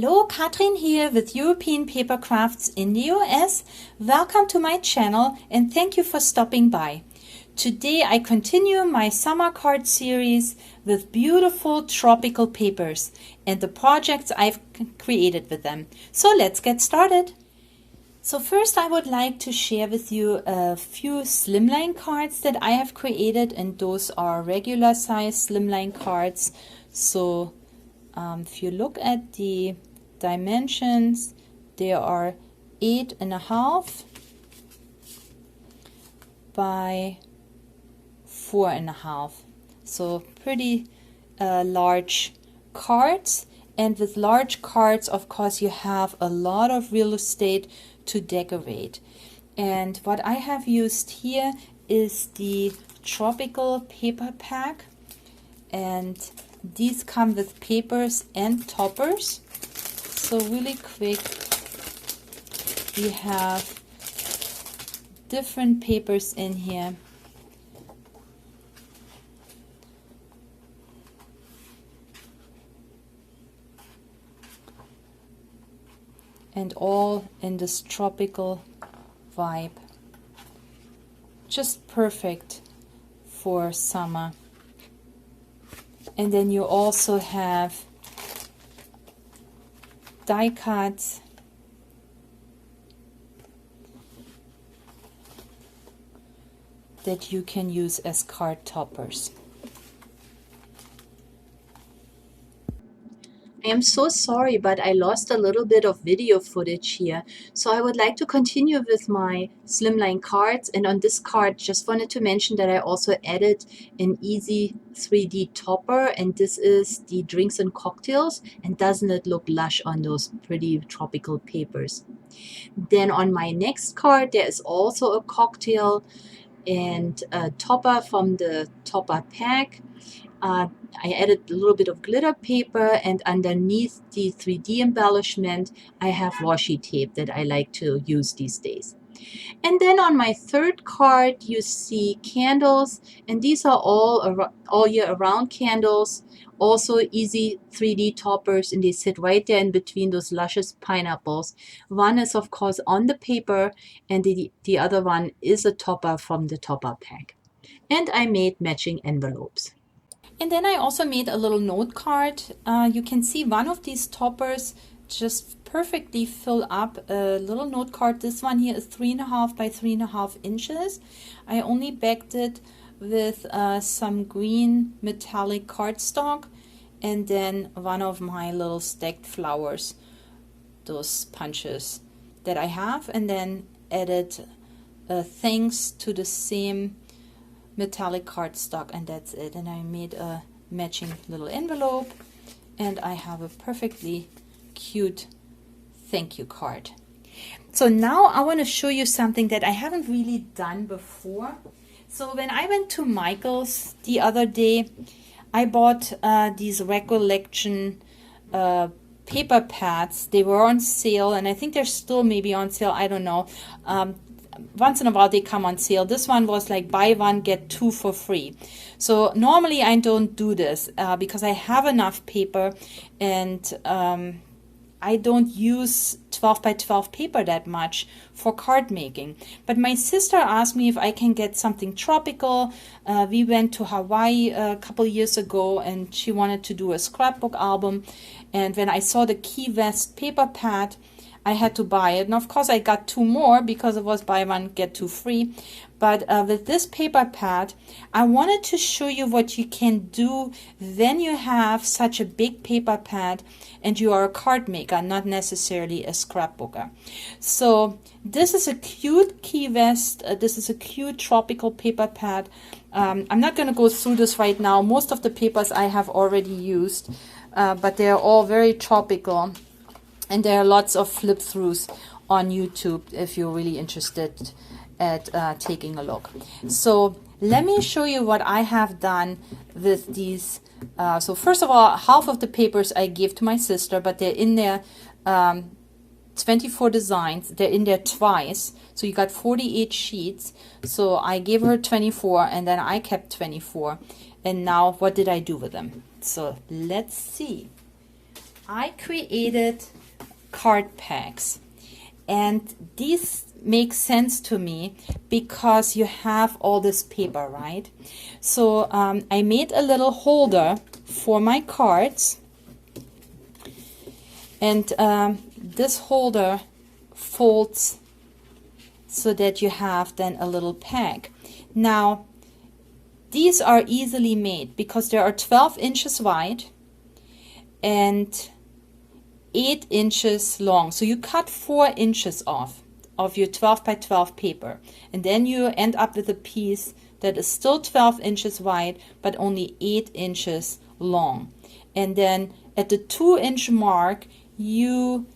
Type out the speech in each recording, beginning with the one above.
Hallo, Katrin here with European Paper Crafts in the US. Welcome to my channel and thank you for stopping by. Today I continue my summer card series with beautiful tropical papers and the projects I've created with them. So let's get started. So first I would like to share with you a few Slimline cards that I have created, and those are regular size Slimline cards. So if you look at the dimensions, they are 8.5 by 4.5. So pretty large cards. And with large cards, of course, you have a lot of real estate to decorate. And what I have used here is the tropical paper pack, and these come with papers and toppers. So really quick, we have different papers in here. And all in this tropical vibe. Just perfect for summer. And then you also have die cuts, that you can use as card toppers. I am so sorry, but I lost a little bit of video footage here. So I would like to continue with my Slimline cards. And on this card, just wanted to mention that I also added an easy 3D topper. And this is the drinks and cocktails. And doesn't it look lush on those pretty tropical papers? Then on my next card, there is also a cocktail and a topper from the topper pack. I added a little bit of glitter paper, and underneath the 3D embellishment I have washi tape that I like to use these days. And then on my third card you see candles, and these are all year round candles, also easy 3D toppers, and they sit right there in between those luscious pineapples. One is of course on the paper, and the other one is a topper from the topper pack. And I made matching envelopes. And then I also made a little note card. You can see one of these toppers just perfectly fill up a little note card. This one here is 3.5 by 3.5 inches. I only backed it with some green metallic cardstock, and then one of my little stacked flowers, those punches that I have, and then added thanks to the same metallic cardstock, and that's it. And I made a matching little envelope, and I have a perfectly cute thank you card. So now I want to show you something that I haven't really done before. So when I went to Michael's the other day, I bought these recollection paper pads. They were on sale, and I think they're still maybe on sale, I don't know. Once in a while they come on sale. This one was like buy one get two for free. So normally I don't do this because I have enough paper, and I don't use 12 by 12 paper that much for card making. But my sister asked me if I can get something tropical. We went to Hawaii a couple years ago, and she wanted to do a scrapbook album. And when I saw the Key West paper pad, I had to buy it. And of course I got two more because it was buy one get two free. But with this paper pad, I wanted to show you what you can do when you have such a big paper pad and you are a card maker, not necessarily a scrapbooker. So this is a cute Key West. This is a cute tropical paper pad. I'm not going to go through this right now. Most of the papers I have already used, but they are all very tropical. And there are lots of flip-throughs on YouTube if you're really interested at taking a look. So let me show you what I have done with these. So first of all, half of the papers I gave to my sister, but they're in there 24 designs. They're in there twice. So you got 48 sheets. So I gave her 24, and then I kept 24. And now what did I do with them? So let's see. I created card packs, and these make sense to me because you have all this paper, right? So I made a little holder for my cards, and this holder folds so that you have then a little pack. Now these are easily made because they are 12 inches wide and 8 inches long. So you cut 4 inches off of your 12 by 12 paper, and then you end up with a piece that is still 12 inches wide but only 8 inches long. And then at the 2-inch mark you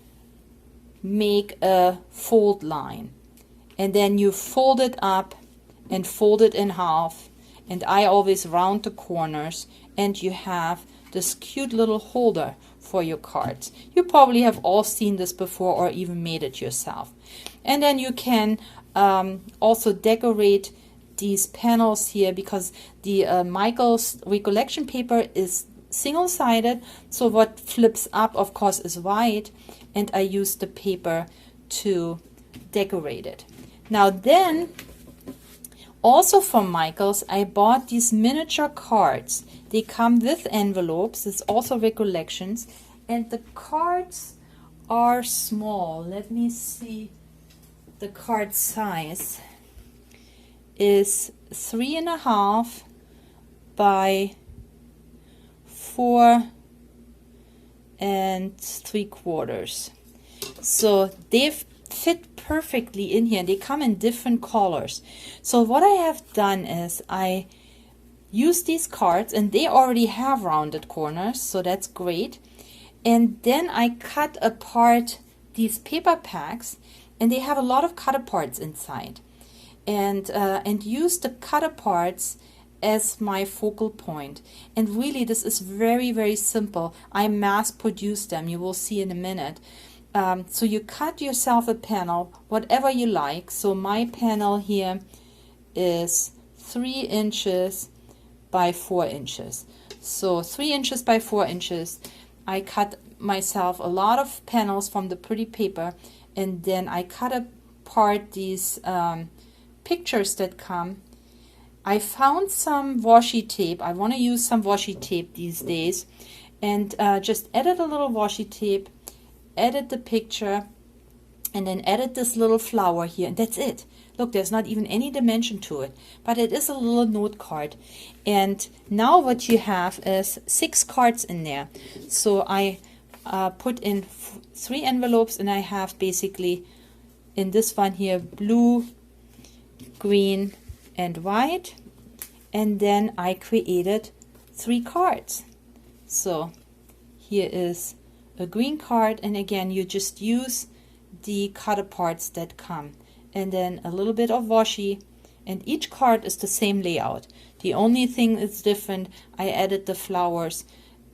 make a fold line, and then you fold it up and fold it in half, and I always round the corners, and you have this cute little holder for your cards. You probably have all seen this before or even made it yourself. And then you can also decorate these panels here, because the Michael's recollection paper is single-sided, so what flips up of course is white, and I use the paper to decorate it. Now then, also from Michael's, I bought these miniature cards. They come with envelopes. It's also recollections, and the cards are small. Let me see. The card size is 3.5 by 4 3/4. So they fit perfectly in here. They come in different colors. So what I have done is I use these cards, and they already have rounded corners, so that's great. And then I cut apart these paper packs, and they have a lot of cut aparts inside, and use the cut aparts as my focal point. And really this is very, very simple. I mass produced them, you will see in a minute. So you cut yourself a panel, whatever you like. So my panel here is 3 inches by 4 inches. So 3 inches by 4 inches. I cut myself a lot of panels from the pretty paper, and then I cut apart these pictures that come. I found some washi tape. I want to use some washi tape these days, and just added a little washi tape, added the picture, and then added this little flower here, and that's it. Look, there's not even any dimension to it, but it is a little note card. And now what you have is 6 cards in there. So I put in 3 envelopes, and I have basically in this one here blue, green, and white, and then I created 3 cards. So here is a green card, and again you just use the cut aparts that come, and then a little bit of washi, and each card is the same layout. The only thing is different, I added the flowers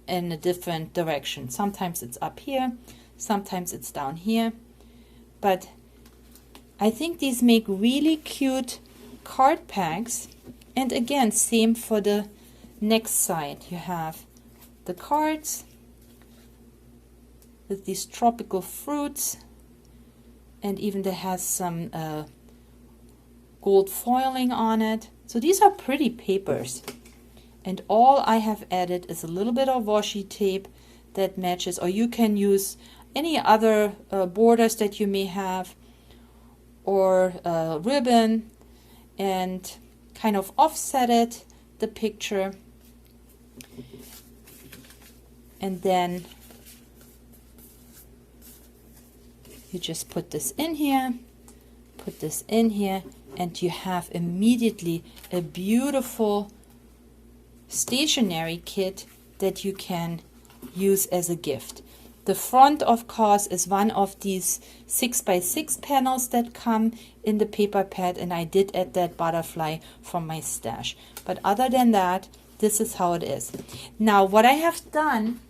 in a different direction. Sometimes it's up here, sometimes it's down here, but I think these make really cute card packs. And again, same for the next side. You have the cards with these tropical fruits, and even there has some gold foiling on it. So these are pretty papers, and all I have added is a little bit of washi tape that matches, or you can use any other borders that you may have, or ribbon, and kind of offset it, the picture, and then you just put this in here, put this in here, and you have immediately a beautiful stationery kit that you can use as a gift. The front, of course, is one of these 6x6 panels that come in the paper pad, and I did add that butterfly from my stash. But other than that, this is how it is. Now, what I have done,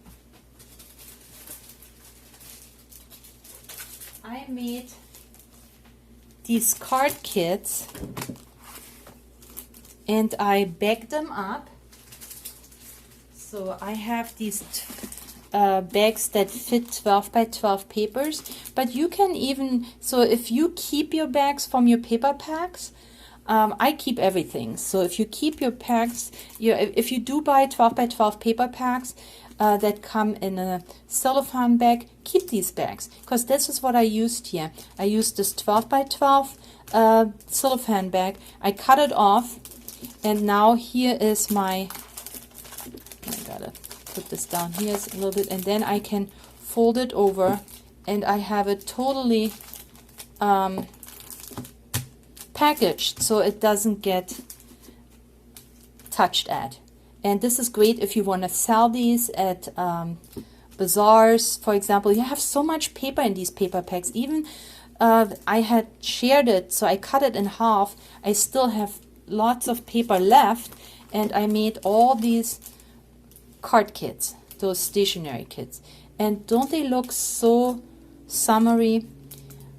I made these card kits, and I bagged them up. So I have these bags that fit 12 by 12 papers, but you can even, so if you keep your bags from your paper packs, I keep everything. So if you keep your packs, if you do buy 12 by 12 paper packs that come in a cellophane bag, keep these bags, because this is what I used here. I used this 12 by 12 cellophane bag. I cut it off, and now here is my, I gotta put this down here a little bit, and then I can fold it over, and I have it totally packaged so it doesn't get touched at. And this is great if you want to sell these at bazaars, for example. You have so much paper in these paper packs. Even I had shared it, so I cut it in half. I still have lots of paper left, and I made all these card kits, those stationery kits. And don't they look so summery?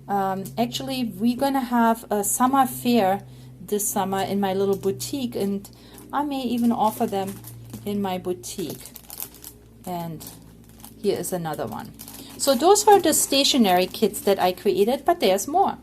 Actually, we're gonna have a summer fair this summer in my little boutique, and I may even offer them in my boutique. And here is another one. So those are the stationery kits that I created, but there's more.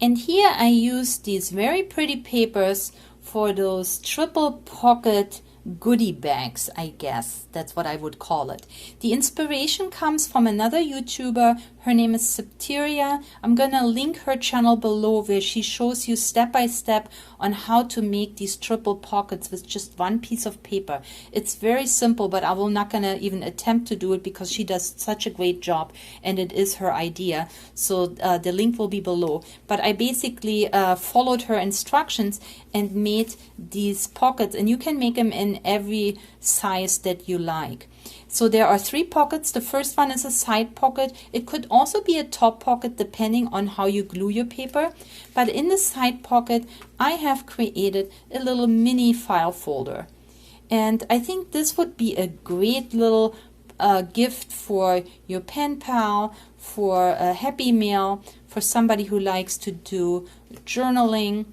And here I use these very pretty papers for those triple pocket goodie bags, I guess that's what I would call it. The inspiration comes from another YouTuber. Her name is Septeria. I'm gonna link her channel below, where she shows you step by step on how to make these triple pockets with just one piece of paper. It's very simple, but I will not gonna even attempt to do it because she does such a great job, and it is her idea. So the link will be below. But I basically followed her instructions and made these pockets, and you can make them in every size that you like. So there are 3 pockets. The first one is a side pocket. It could also be a top pocket depending on how you glue your paper. But in the side pocket, I have created a little mini file folder. And I think this would be a great little gift for your pen pal, for a happy mail, for somebody who likes to do journaling,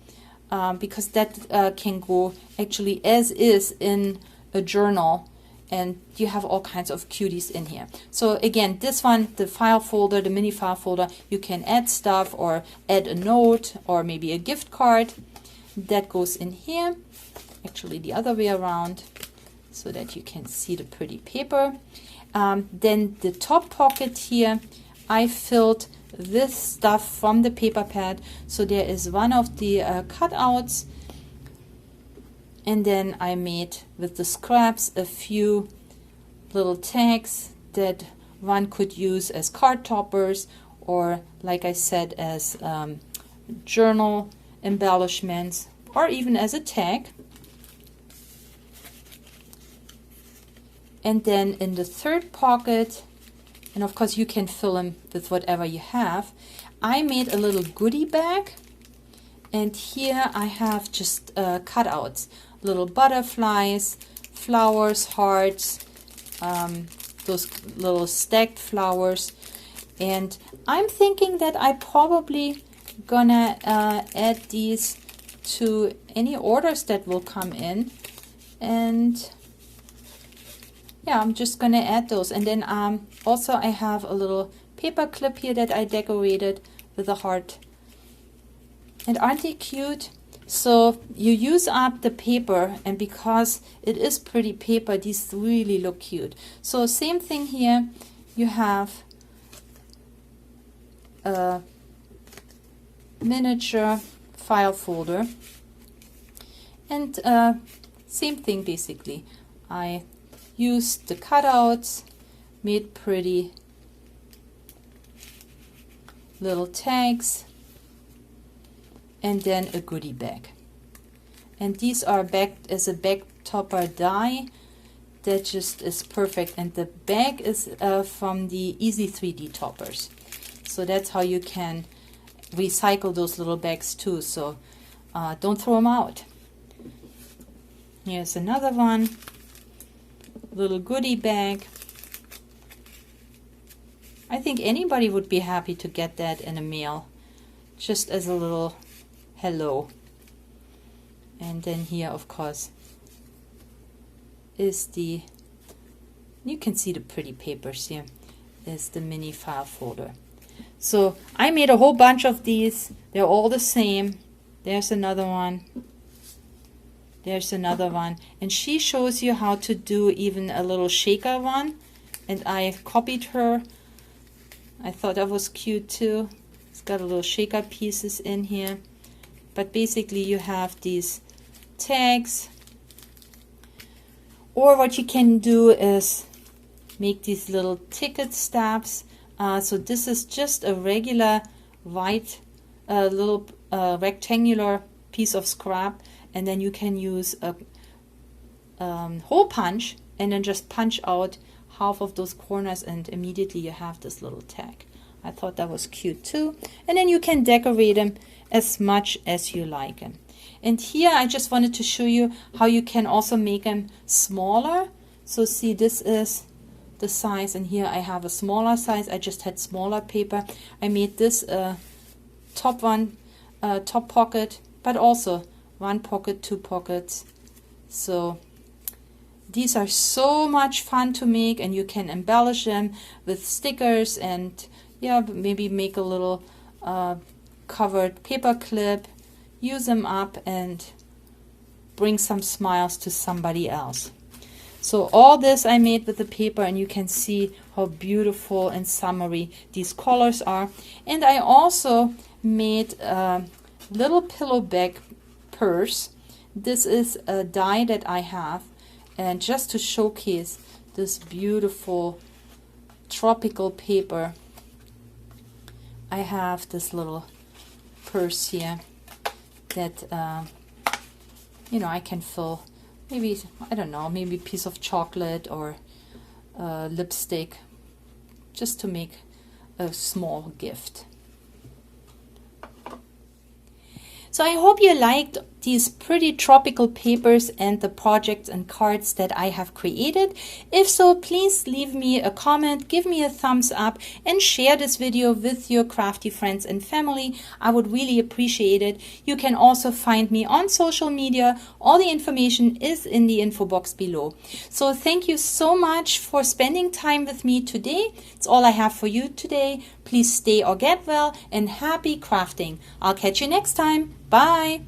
because that can go actually as is in a journal, and you have all kinds of cuties in here. So again, this one, the file folder, the mini file folder, you can add stuff or add a note or maybe a gift card. That goes in here, actually the other way around, so that you can see the pretty paper. Then the top pocket here, I filled this stuff from the paper pad. So there is one of the cutouts, and then I made with the scraps a few little tags that one could use as card toppers, or like I said, as journal embellishments, or even as a tag. And then in the third pocket, and of course you can fill them with whatever you have, I made a little goodie bag, and here I have just cutouts, little butterflies, flowers, hearts, those little stacked flowers. And I'm thinking that I probably gonna add these to any orders that will come in, and yeah, I'm just gonna add those. And then also I have a little paper clip here that I decorated with a heart. And aren't they cute? So you use up the paper, and because it is pretty paper, these really look cute. So same thing here, you have a miniature file folder, and same thing basically. I used the cutouts, made pretty little tags, and then a goodie bag. And these are backed as a bag topper die that just is perfect. And the bag is from the Easy 3D toppers. So that's how you can recycle those little bags too. So don't throw them out. Here's another one, little goodie bag. I think anybody would be happy to get that in a mail, just as a little hello. And then here, of course, is the You can see the pretty papers here. Is the mini file folder. So I made a whole bunch of these. They're all the same. There's another one. There's another one. And she shows you how to do even a little shaker one. And I copied her. I thought that was cute too. It's got a little shaker pieces in here. But basically you have these tags. Or what you can do is make these little ticket stubs. So this is just a regular white little rectangular piece of scrap, and then you can use a hole punch and then just punch out half of those corners, and immediately you have this little tag. I thought that was cute too. And then you can decorate them as much as you like them. And here I just wanted to show you how you can also make them smaller. So see, this is the size, and here I have a smaller size. I just had smaller paper. I made this top pocket, but also one pocket, two pockets. So these are so much fun to make, and you can embellish them with stickers and yeah, maybe make a little covered paper clip, use them up and bring some smiles to somebody else. So all this I made with the paper, and you can see how beautiful and summery these colors are. And I also made a little pillow bag purse. This is a die that I have, and just to showcase this beautiful tropical paper, I have this little purse here that you know, I can fill maybe, I don't know, maybe a piece of chocolate or lipstick, just to make a small gift. So I hope you liked these pretty tropical papers and the projects and cards that I have created. If so, please leave me a comment, give me a thumbs up, and share this video with your crafty friends and family. I would really appreciate it. You can also find me on social media. All the information is in the info box below. So thank you so much for spending time with me today. It's all I have for you today. Please stay or get well, and happy crafting. I'll catch you next time. Bye.